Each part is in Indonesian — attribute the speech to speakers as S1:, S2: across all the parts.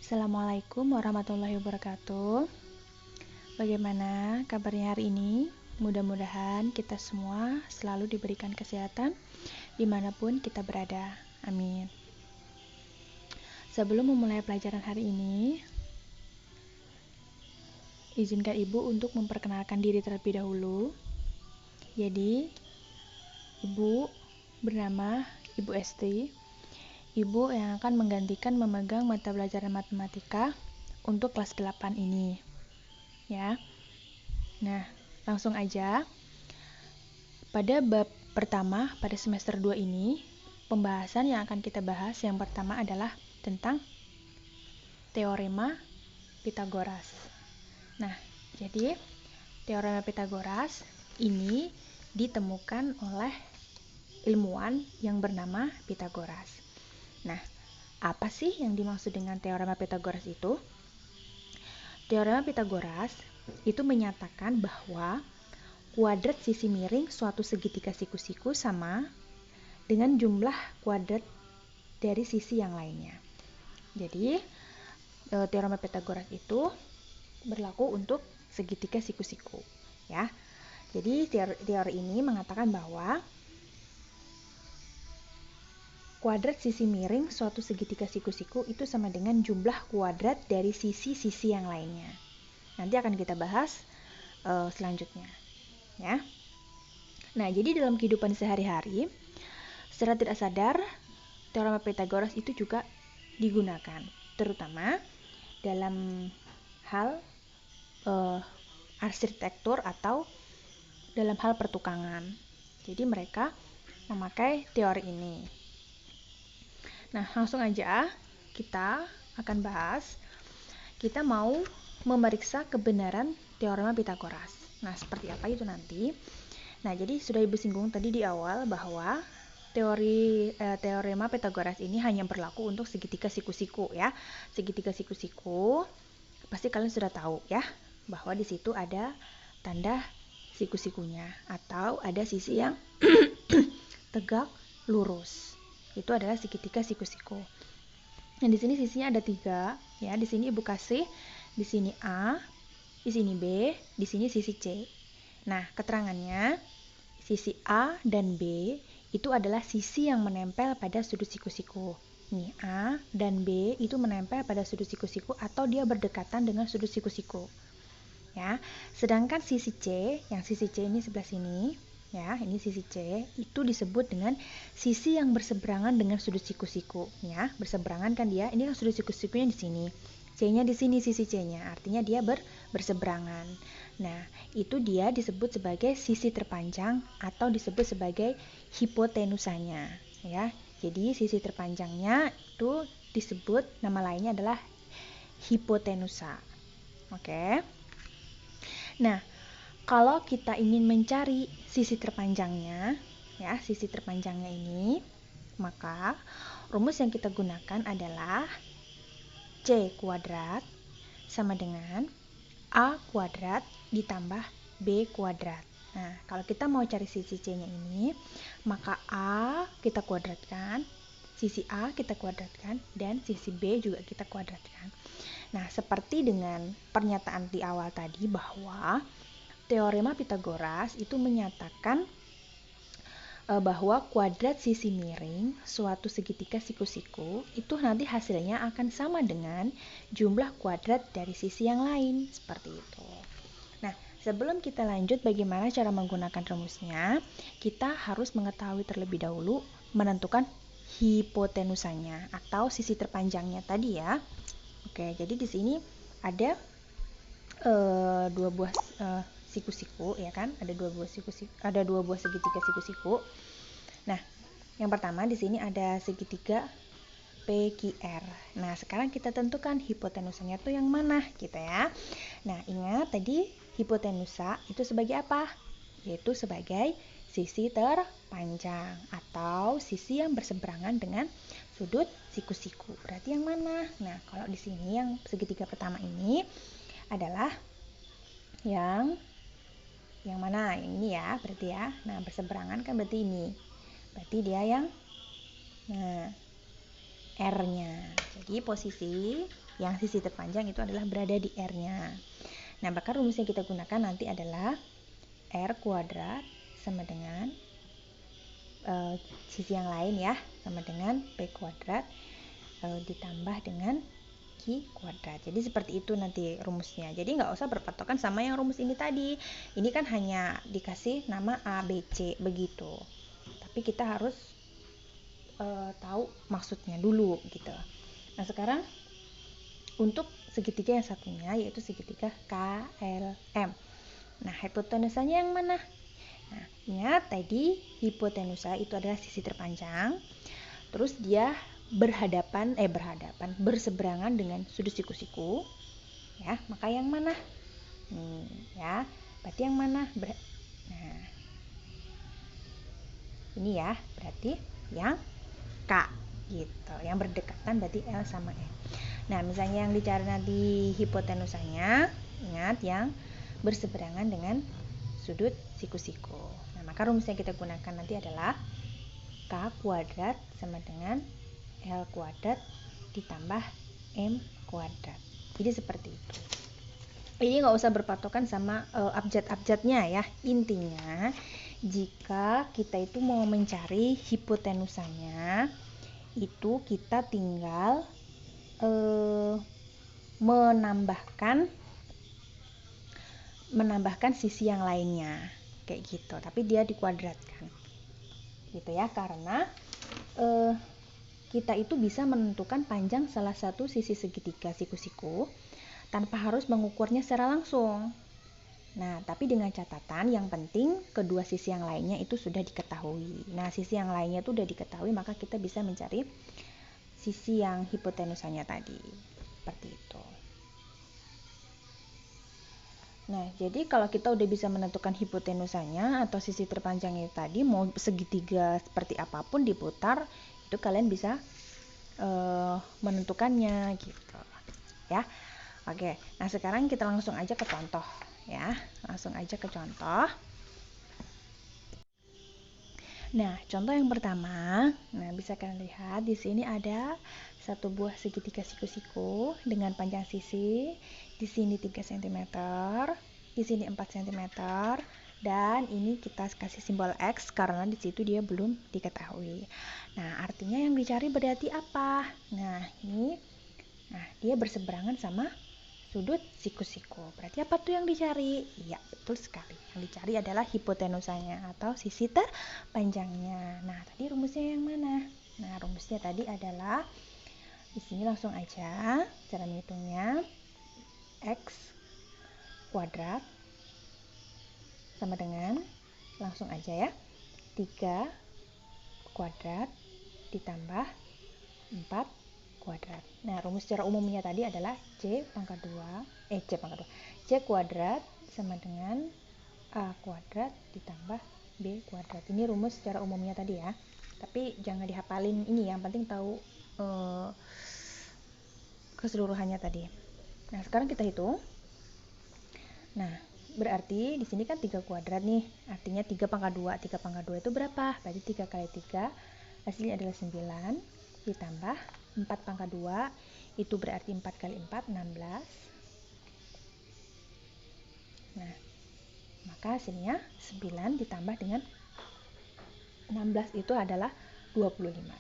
S1: Assalamualaikum warahmatullahi wabarakatuh. Bagaimana kabarnya hari ini? Mudah-mudahan kita semua selalu diberikan kesehatan dimanapun kita berada. Amin. Sebelum memulai pelajaran hari ini, izinkan Ibu untuk memperkenalkan diri terlebih dahulu. Jadi, Ibu bernama Ibu Esti. Ibu yang akan menggantikan memegang mata pelajaran matematika untuk kelas 8 ini. Ya. Nah, langsung aja. Pada bab pertama pada semester 2 ini, pembahasan yang akan kita bahas yang pertama adalah tentang teorema Pythagoras. Nah, jadi teorema Pythagoras ini ditemukan oleh ilmuwan yang bernama Pythagoras. Nah, apa sih yang dimaksud dengan teorema Pythagoras itu? Teorema Pythagoras itu menyatakan bahwa kuadrat sisi miring suatu segitiga siku-siku sama dengan jumlah kuadrat dari sisi yang lainnya. Jadi, teorema Pythagoras itu berlaku untuk segitiga siku-siku, ya. Jadi, teori ini mengatakan bahwa kuadrat sisi miring suatu segitiga siku-siku itu sama dengan jumlah kuadrat dari sisi-sisi yang lainnya. Nanti akan kita bahas selanjutnya, ya. Nah, jadi dalam kehidupan sehari-hari, secara tidak sadar, teorema Pythagoras itu juga digunakan, terutama dalam hal arsitektur atau dalam hal pertukangan. Jadi mereka memakai teori ini. Nah, langsung aja kita akan bahas. Kita mau memeriksa kebenaran teorema Pythagoras. Nah, seperti apa itu nanti? Nah, jadi sudah Ibu singgung tadi di awal bahwa teorema Pythagoras ini hanya berlaku untuk segitiga siku-siku, ya. Segitiga siku-siku pasti kalian sudah tahu, ya, bahwa di situ ada tanda siku-sikunya atau ada sisi yang tegak lurus. Itu adalah segitiga siku-siku. Nah, di sini sisinya ada 3, ya. Di sini Ibu kasih di sini A, di sini B, di sini sisi C. Nah, keterangannya sisi A dan B itu adalah sisi yang menempel pada sudut siku-siku. Nih, A dan B itu menempel pada sudut siku-siku atau dia berdekatan dengan sudut siku-siku. Ya. Sedangkan sisi C, yang sisi C ini sebelah sini, ya, ini sisi C itu disebut dengan sisi yang berseberangan dengan sudut siku-siku, ya. Berseberangan kan dia, ini kan sudut siku-sikunya di sini. C-nya di sini sisi C-nya, artinya dia berseberangan. Nah, itu dia disebut sebagai sisi terpanjang atau disebut sebagai hipotenusanya, ya. Jadi sisi terpanjangnya itu disebut, nama lainnya adalah hipotenusa. Oke. Nah, kalau kita ingin mencari sisi terpanjangnya, ya, sisi terpanjangnya ini, maka rumus yang kita gunakan adalah C kuadrat sama dengan A kuadrat ditambah B kuadrat. Nah, kalau kita mau cari sisi C-nya ini, maka A kita kuadratkan, sisi A kita kuadratkan, dan sisi B juga kita kuadratkan. Nah, seperti dengan pernyataan di awal tadi bahwa teorema Pythagoras itu menyatakan bahwa kuadrat sisi miring suatu segitiga siku-siku itu nanti hasilnya akan sama dengan jumlah kuadrat dari sisi yang lain, seperti itu. Nah, sebelum kita lanjut bagaimana cara menggunakan rumusnya, kita harus mengetahui terlebih dahulu menentukan hipotenusanya atau sisi terpanjangnya tadi, ya. Oke, jadi di sini ada 2 buah siku-siku, ya kan? Ada 2 buah segitiga siku-siku. Nah, yang pertama di sini ada segitiga PQR. Nah, sekarang kita tentukan hipotenusanya tuh yang mana, gitu ya. Nah, ingat tadi hipotenusa itu sebagai apa? Yaitu sebagai sisi terpanjang atau sisi yang berseberangan dengan sudut siku-siku. Berarti yang mana? Nah, kalau di sini yang segitiga pertama ini adalah yang mana? Yang ini ya, berarti ya. Nah, berseberangan kan berarti ini. Berarti dia yang R-nya. Jadi posisi Yang sisi terpanjang itu adalah berada di R-nya. Nah, maka rumus yang kita gunakan nanti adalah R kuadrat sama dengan sisi yang lain ya, sama dengan P kuadrat ditambah dengan Q kuadrat. Jadi seperti itu nanti rumusnya. Jadi nggak usah berpatokan sama yang rumus ini tadi. Ini kan hanya dikasih nama A, B, C begitu. Tapi kita harus tahu maksudnya dulu gitu. Nah, sekarang untuk segitiga yang satunya yaitu segitiga KLM. Nah, hipotenusanya yang mana? Nah, ingat tadi hipotenusa itu adalah sisi terpanjang. Terus dia berseberangan dengan sudut siku-siku. Ya, maka yang mana? Ya, berarti yang mana? Nah, ini ya, berarti yang K gitu. Yang berdekatan berarti L sama M. Nah, misalnya yang dicari nanti hipotenusanya, ingat yang berseberangan dengan sudut siku-siku. Nah, maka rumus yang kita gunakan nanti adalah K kuadrat sama dengan L kuadrat ditambah M kuadrat. Jadi seperti itu. Ini nggak usah berpatokan sama abjad-abjadnya ya. Intinya, jika kita itu mau mencari hipotenusanya, itu kita tinggal menambahkan sisi yang lainnya kayak gitu, tapi dia dikuadratkan gitu ya, karena kita itu bisa menentukan panjang salah satu sisi segitiga siku-siku tanpa harus mengukurnya secara langsung. Nah, tapi dengan catatan yang penting kedua sisi yang lainnya itu sudah diketahui. Nah, sisi yang lainnya itu sudah diketahui, maka kita bisa mencari sisi yang hipotenusanya tadi. Seperti itu. Nah, jadi kalau kita udah bisa menentukan hipotenusanya atau sisi terpanjangnya tadi, mau segitiga seperti apapun diputar, itu kalian bisa menentukannya gitu. Ya. Oke. Nah, sekarang kita langsung aja ke contoh ya. Langsung aja ke contoh. Nah, contoh yang pertama, nah bisa kalian lihat di sini ada satu buah segitiga siku-siku dengan panjang sisi di sini 3 cm, di sini 4 cm, dan ini kita kasih simbol X karena di situ dia belum diketahui. Nah, artinya yang dicari berarti apa? Nah, dia berseberangan sama sudut siku-siku. Berarti apa tuh yang dicari? Iya, betul sekali. Yang dicari adalah hipotenusanya atau sisi terpanjangnya. Nah, tadi rumusnya yang mana? Nah, rumusnya tadi adalah di sini langsung aja cara menghitungnya. X kuadrat sama dengan langsung aja ya. 3 kuadrat ditambah 4 kuadrat. Nah, rumus secara umumnya tadi adalah C kuadrat sama dengan A kuadrat ditambah B kuadrat. Ini rumus secara umumnya tadi ya. Tapi jangan dihafalin ini, yang penting tahu keseluruhannya tadi. Nah, sekarang kita hitung. Nah, berarti di sini kan 3 kuadrat nih. Artinya 3 pangkat 2. 3 pangkat 2 itu berapa? Berarti 3 kali 3 hasilnya adalah 9 ditambah 4 pangkat 2 itu berarti 4 kali 4 16. Nah, maka hasilnya 9 ditambah dengan 16 itu adalah 25.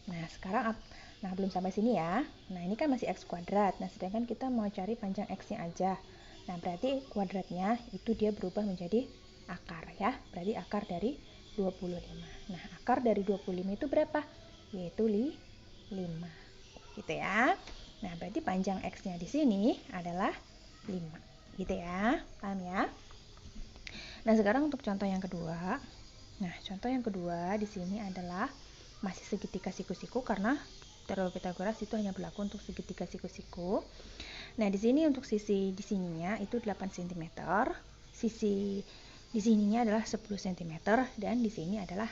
S1: Nah, sekarang belum sampai sini ya. Nah, ini kan masih X kuadrat. Nah, sedangkan kita mau cari panjang X-nya aja. Nah, berarti kuadratnya itu dia berubah menjadi akar ya. Berarti akar dari 25. Nah, akar dari 25 itu berapa? Yaitu 5. Gitu ya. Nah, berarti panjang X-nya di sini adalah 5. Gitu ya. Paham ya? Nah, sekarang untuk contoh yang kedua. Nah, contoh yang kedua di sini adalah masih segitiga siku-siku karena teori Pitagoras itu hanya berlaku untuk segitiga siku-siku. Nah, di sini untuk sisi di sininya itu 8 cm, sisi di sininya adalah 10 cm dan di sini adalah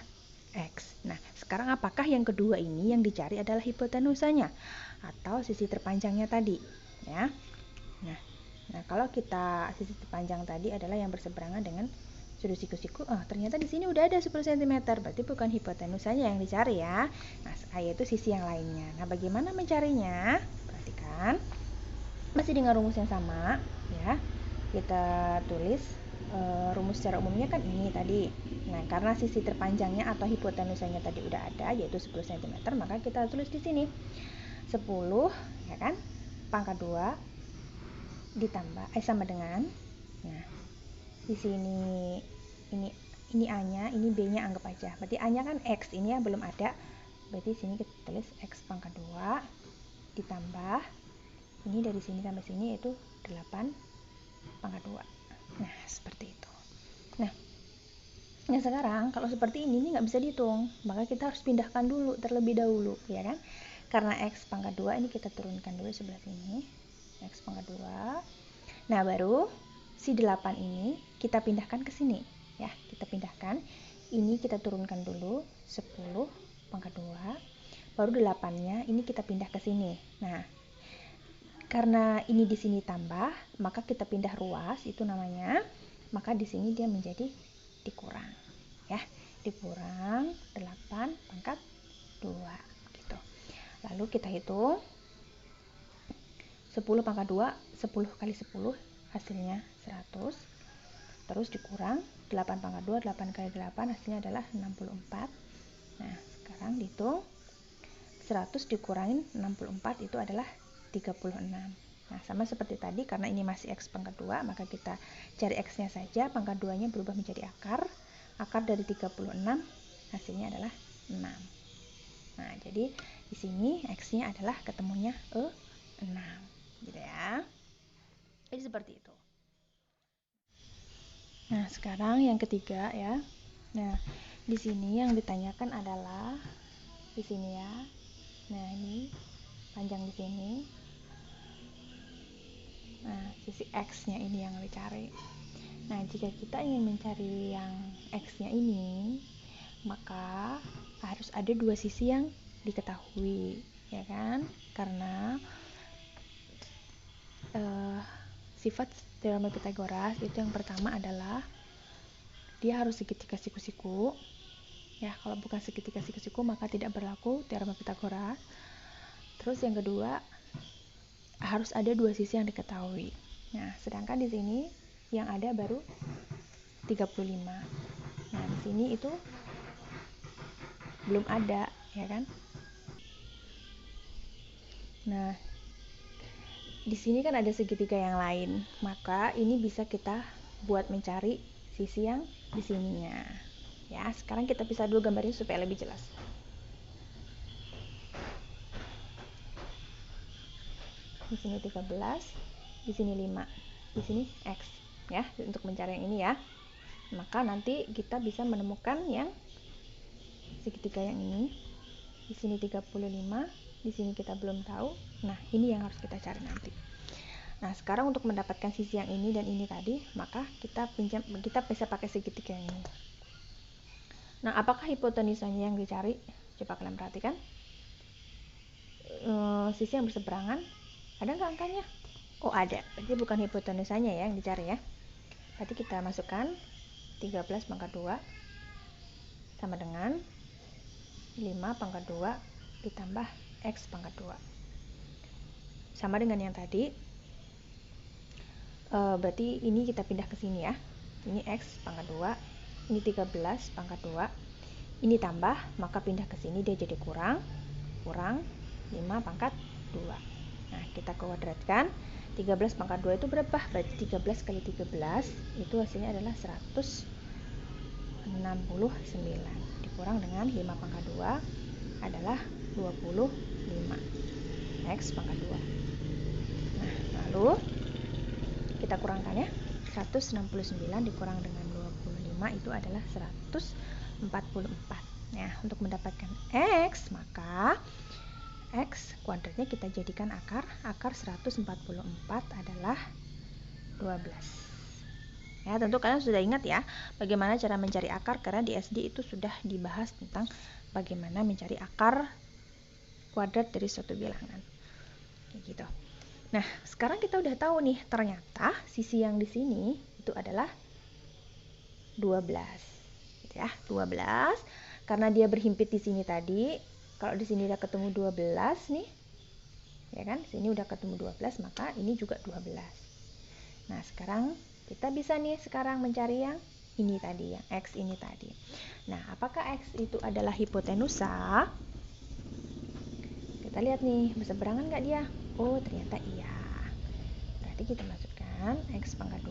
S1: X. Nah, sekarang apakah yang kedua ini yang dicari adalah hipotenusanya atau sisi terpanjangnya tadi, ya? Nah, kalau kita sisi terpanjang tadi adalah yang berseberangan dengan sudut siku-siku. Ternyata di sini udah ada 10 cm, berarti bukan hipotenusanya yang dicari ya. Nah, yaitu sisi yang lainnya. Nah, bagaimana mencarinya? kan? Masih dengan rumus yang sama ya. Kita tulis rumus secara umumnya kan ini tadi. Nah, karena sisi terpanjangnya atau hipotenusanya tadi udah ada, yaitu 10 cm, maka kita tulis di sini 10 ya kan, pangkat 2 ditambah sama dengan, nah di sini ini A-nya, ini B-nya anggap aja. Berarti A-nya kan X, ini ya belum ada. Berarti sini kita tulis X pangkat 2 ditambah ini dari sini sampai sini yaitu 8 pangkat 2. Nah, seperti itu. Nah, sekarang kalau seperti ini nggak bisa dihitung, maka kita harus pindahkan dulu terlebih dahulu, ya kan? Karena X pangkat 2 ini kita turunkan dulu sebelah sini. X pangkat 2. Nah, baru si 8 ini kita pindahkan ke sini, ya. Kita pindahkan. Ini kita turunkan dulu 10 pangkat 2. Baru 8-nya ini kita pindah ke sini. Nah, karena ini di sini tambah, maka kita pindah ruas, itu namanya. Maka di sini dia menjadi dikurang, ya. Dikurang 8 pangkat 2 gitu. Lalu kita hitung 10 pangkat 2, 10 kali 10 hasilnya 100. Terus dikurang 8 pangkat 2, 8 kali 8 hasilnya adalah 64. Nah, sekarang dihitung 100 dikurangin 64 itu adalah 36. Nah, sama seperti tadi, karena ini masih X pangkat 2, maka kita cari X-nya saja, pangkat 2-nya berubah menjadi akar. Akar dari 36 hasilnya adalah 6. Nah, jadi di sini X-nya adalah ketemunya 6. Gitu ya. Jadi seperti itu. Nah, sekarang yang ketiga ya. Nah, di sini yang ditanyakan adalah di sini ya. Nah, ini panjang di sini. Nah, sisi X-nya ini yang dicari. Nah, jika kita ingin mencari yang X-nya ini, maka harus ada dua sisi yang diketahui, ya kan? Karena sifat teorema Pythagoras itu yang pertama adalah dia harus segitiga siku-siku. Ya, kalau bukan segitiga siku-siku maka tidak berlaku teorema Pythagoras. Terus yang kedua, harus ada dua sisi yang diketahui. Nah, sedangkan di sini yang ada baru 35. Nah, di sini itu belum ada, ya kan? Nah, di sini kan ada segitiga yang lain, maka ini bisa kita buat mencari sisi yang di sininya. Ya, sekarang kita pisah dulu gambarnya supaya lebih jelas. Di sini 13, di sini 5, di sini X, ya, untuk mencari yang ini ya. Maka nanti kita bisa menemukan yang segitiga yang ini. Di sini 35, di sini kita belum tahu. Nah, ini yang harus kita cari nanti. Nah, sekarang untuk mendapatkan sisi yang ini dan ini tadi, maka kita bisa pakai segitiga yang ini. Nah, apakah hipotenusanya yang dicari? Coba kalian perhatikan. Sisi yang berseberangan, ada nggak angkanya? Oh, ada. Berarti bukan hipotenusanya ya yang dicari ya. Berarti kita masukkan 13 pangkat 2 sama dengan 5 pangkat 2 ditambah X pangkat 2. Sama dengan yang tadi. Berarti ini kita pindah ke sini ya. Ini X pangkat 2, ini 13 pangkat 2. Ini tambah, maka pindah ke sini dia jadi kurang 5 pangkat 2. Nah, kita kuadratkan. 13 pangkat 2 itu berapa? Berarti 13 kali 13 itu hasilnya adalah 169. Dikurang dengan 5 pangkat 2 adalah 25. X pangkat 2. Nah, lalu kita kurangkan ya. 169 dikurang dengan 25 itu adalah 144. Nah, untuk mendapatkan X, maka X kuadratnya kita jadikan akar. Akar 144 adalah 12. Ya, tentu kalian sudah ingat ya bagaimana cara mencari akar, karena di SD itu sudah dibahas tentang bagaimana mencari akar kuadrat dari suatu bilangan. Kayak gitu. Nah, sekarang kita udah tahu nih, ternyata sisi yang di sini itu adalah 12. Gitu ya, 12. Karena dia berhimpit di sini tadi, kalau di sini udah ketemu 12 nih, Ya kan? Sini udah ketemu 12, maka ini juga 12. Nah, sekarang kita bisa nih sekarang mencari yang ini tadi, yang X ini tadi. Nah, apakah X itu adalah hipotenusa? Kita lihat nih, berseberangan nggak dia? Oh, ternyata iya. Berarti kita masukkan X pangkat 2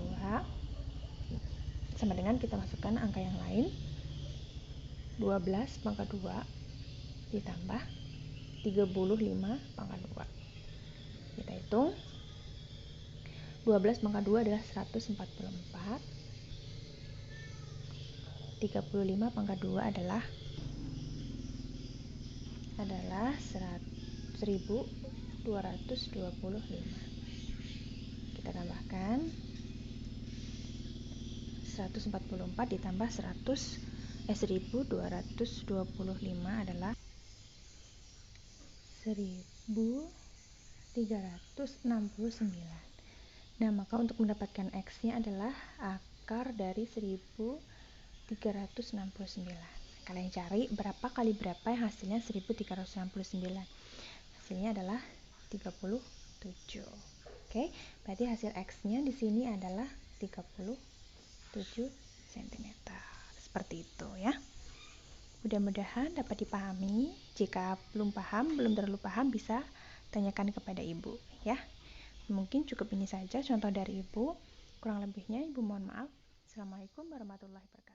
S1: sama dengan kita masukkan angka yang lain, 12 pangkat 2 ditambah 35 pangkat 2. Kita hitung. 12 pangkat 2 adalah 144. 35 pangkat 2 adalah 1225. Kita tambahkan 144 ditambah 1225 adalah 1369. Nah, maka untuk mendapatkan X-nya adalah akar dari 1369. Kalian cari berapa kali berapa yang hasilnya 1369. Hasilnya adalah 37. Oke, berarti hasil X-nya di sini adalah 37 cm. Seperti itu ya. Mudah-mudahan dapat dipahami. Jika belum paham, belum terlalu paham, bisa tanyakan kepada ibu ya. Mungkin cukup ini saja contoh dari ibu. Kurang lebihnya ibu mohon maaf. Assalamualaikum warahmatullahi wabarakatuh.